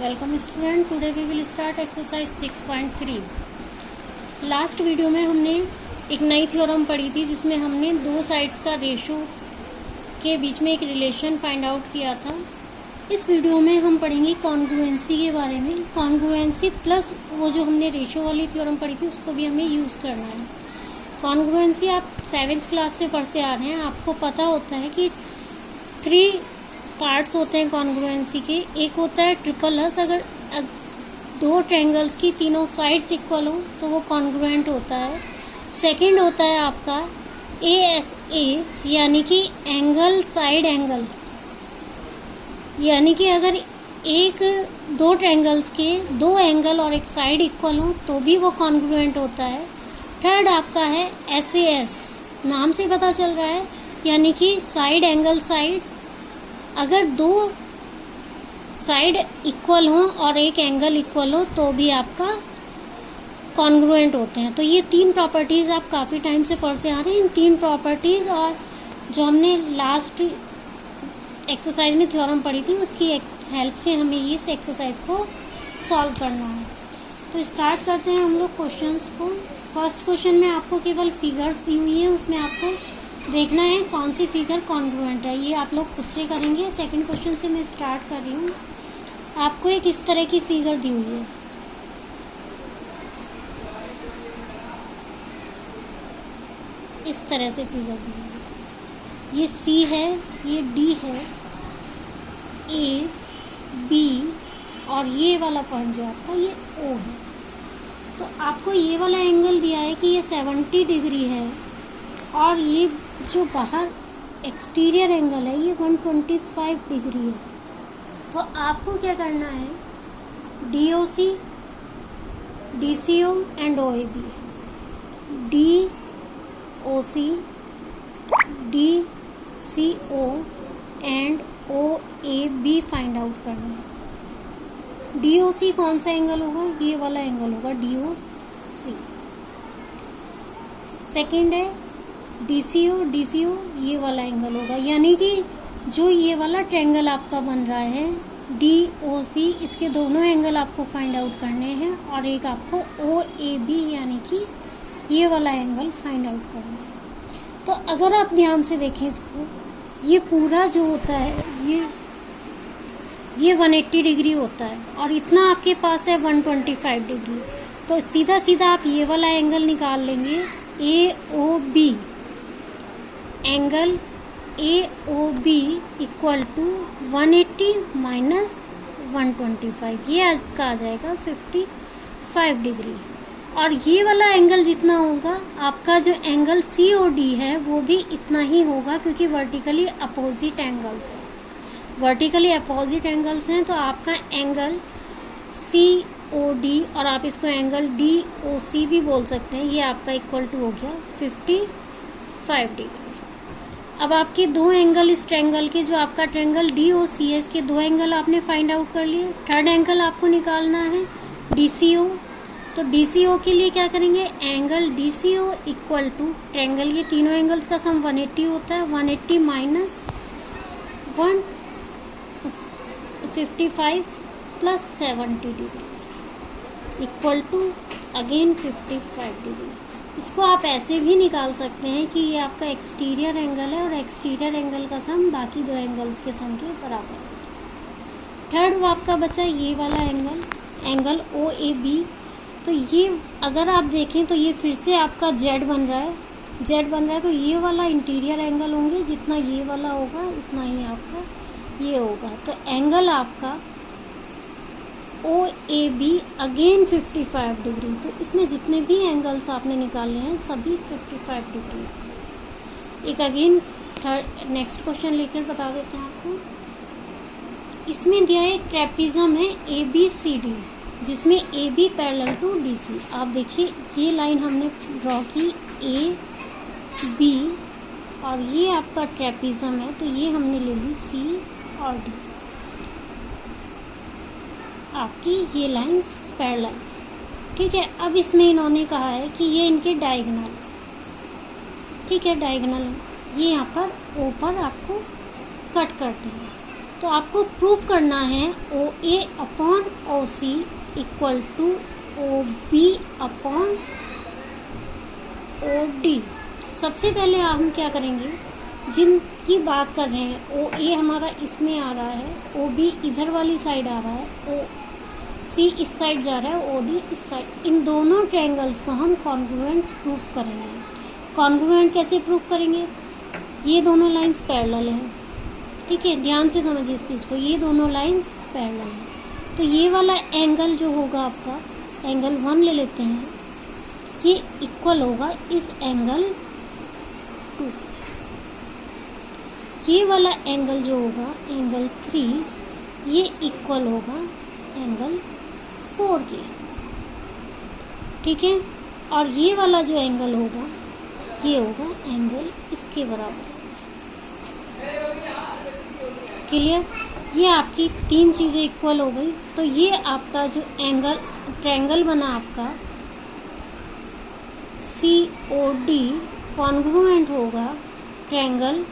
Welcome student, today we will start exercise 6.3। Last video में हमने एक नई थ्योरम पढ़ी थी जिसमें हमने दो साइड्स का रेशो के बीच में एक रिलेशन फाइंड आउट किया था। इस वीडियो में हम पढ़ेंगे कॉन्ग्रुएंसी के बारे में। कॉन्ग्रुएंसी प्लस वो जो हमने रेशो वाली थ्योरम पढ़ी थी उसको भी हमें यूज़ करना है। कॉन्ग्रुएंसी आप 7th क्लास से पढ़ते आ रहे हैं, आपको पता होता है कि 3 पार्ट्स होते हैं कॉन्ग्रुएंसी के। एक होता है ट्रिपल एस, अगर दो ट्रायंगल्स की तीनों साइड्स इक्वल हो तो वो कॉन्ग्रुएंट होता है। सेकंड होता है आपका ASA, यानी कि एंगल साइड एंगल, यानी कि अगर दो ट्रायंगल्स के दो एंगल और एक साइड इक्वल हो तो भी वो कॉन्ग्रुएंट होता है। थर्ड आपका है SAS, नाम से पता चल रहा है, यानी कि साइड एंगल साइड, अगर दो साइड इक्वल हो और एक एंगल इक्वल हो तो भी आपका कॉन्ग्रुएंट होते हैं। तो ये 3 प्रॉपर्टीज़ आप काफ़ी टाइम से पढ़ते आ रहे हैं। इन 3 प्रॉपर्टीज़ और जो हमने लास्ट एक्सरसाइज में थ्योरम पढ़ी थी उसकी हेल्प से हमें इस एक्सरसाइज को सॉल्व करना है। तो स्टार्ट करते हैं हम लोग क्वेश्चंस को। फर्स्ट क्वेश्चन में आपको केवल फिगर्स दी हुई है, उसमें आपको देखना है कौन सी फिगर कॉन्ग्रुएंट है। ये आप लोग खुद से करेंगे। सेकंड क्वेश्चन से मैं स्टार्ट कर रही हूँ। आपको एक इस तरह की फिगर दी हुई है, इस तरह से फिगर दी हुई है। ये C है, ये D है, A, B और ये वाला पॉइंट जो आपका ये O है। तो आपको ये वाला एंगल दिया है कि ये 70 डिग्री है और ये जो बाहर एक्सटीरियर एंगल है ये 125 डिग्री है। तो आपको क्या करना है, DOC, DCO and OAB, DOC, DCO and OAB find out करना है। DOC कौन सा एंगल होगा, ये वाला एंगल होगा DOC। सेकंड है DCO ये वाला एंगल होगा, यानी कि जो ये वाला ट्रायंगल आपका बन रहा है DOC, इसके दोनों एंगल आपको फाइंड आउट करने हैं और एक आपको OAB यानी कि ये वाला एंगल फाइंड आउट करना है। तो अगर आप ध्यान से देखें इसको, ये पूरा जो होता है ये 180 डिग्री होता है और इतना आपके पास है 125 डिग्री। तो सीधा सीधा आप ये वाला एंगल निकाल लेंगे, AOB, angle AOB equal to 180 minus 125, ये आपका आ जाएगा 55 डिग्री। और ये वाला एंगल जितना होगा, आपका जो एंगल COD है वो भी इतना ही होगा, क्योंकि वर्टिकली अपोजिट एंगल्स हैं। वर्टिकली अपोजिट एंगल्स हैं तो आपका एंगल COD और आप इसको एंगल DOC भी बोल सकते हैं, ये आपका इक्वल टू हो गया 55 डिग्री। अब आपके दो एंगल इस ट्रायंगल के, जो आपका ट्रायंगल DOC है, इसके दो एंगल आपने फाइंड आउट कर लिए। थर्ड एंगल आपको निकालना है DCO। तो DCO के लिए क्या करेंगे, angle DCO equal to triangle के तीनों एंगल्स का सम 180 होता है, 180 minus 155 plus 70 degree equal to again 55 degree. इसको आप ऐसे भी निकाल सकते हैं कि ये आपका एक्सटीरियर एंगल है और एक्सटीरियर एंगल का सम बाकी दो एंगल्स के सम के बराबर है। थर्ड वो आपका बचा ये वाला एंगल OAB। तो ये अगर आप देखें तो ये फिर से आपका Z बन रहा है, तो ये वाला इंटीरियर एंगल होंगे, जितना ये वाला होगा उतना ही आपका ये होगा। तो एंगल आपका OAB अगेन 55 डिग्री। तो इसमें जितने भी एंगल्स आपने निकाले हैं सभी 55 डिग्री। एक अगेन नेक्स्ट क्वेश्चन लेकर बता देते हैं आपको। इसमें दिया है ट्रेपिज्म है ABCD, जिसमें AB पैरेलल टू DC। आप देखिए ये लाइन हमने ड्रॉ की AB और ये आपका ट्रेपिज्म है, तो ये हमने ले ली C और D। आपकी ये लाइंस पैरेलल, ठीक है। अब इसमें इन्होंने कहा है कि ये इनके डायगोनल, ठीक है, डायगोनल है। ये यहाँ पर ऊपर आपको कट करते हैं। तो आपको प्रूफ करना है O A upon O C equal to O B upon O D. सबसे पहले हम क्या करेंगे, जिनकी बात कर रहे हैं, ओ ए हमारा इसमें आ रहा है, ओ बी इधर वाली साइड आ रहा है, ओ सी इस साइड जा रहा है, ओ डी इस साइड, इन दोनों ट्रायंगल्स को हम कॉन्ग्रुएंट प्रूफ करेंगे। कॉन्ग्रुएंट कैसे प्रूफ करेंगे, ये दोनों लाइंस पैरेलल हैं, ठीक है, ध्यान से समझिए इस चीज़ को, ये दोनों लाइंस पैरेलल हैं। तो ये वाला एंगल जो होगा आपका, एंगल 1 ले लेते हैं, ये इक्वल होगा इस एंगल 2। ये वाला एंगल जो होगा, एंगल 3, ये इक्वल होगा एंगल 4 के, ठीक है। और ये वाला जो एंगल होगा, ये होगा एंगल इसके बराबर। क्लियर, ये आपकी 3 चीज़ें इक्वल हो गई। तो ये आपका जो एंगल ट्रायंगल बना आपका सी ओ डी कॉन्ग्रुएंट होगा ट्रायंगल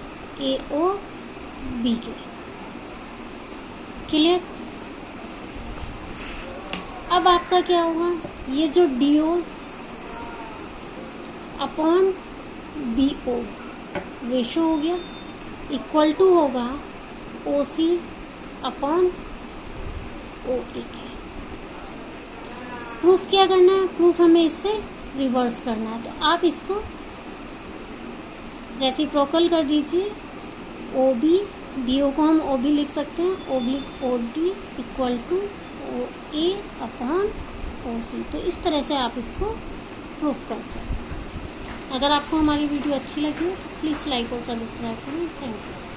ए ओ बी के। क्लियर, अब आपका क्या होगा, ये जो D O upon B O ratio हो गया, इक्वल टू होगा ओ सी अपॉन ओ ए के। प्रूफ क्या करना है, प्रूफ हमें इससे रिवर्स करना है। तो आप इसको रेसिप्रोकल कर दीजिए, ओ बी, बी ओ को हम ओ बी लिख सकते हैं, oblique O D equal to O A upon O C. तो इस तरह से आप इसको प्रूफ कर सकते हैं। अगर आपको हमारी वीडियो अच्छी लगी हो तो प्लीज़ लाइक और सब्सक्राइब करें। Thank you.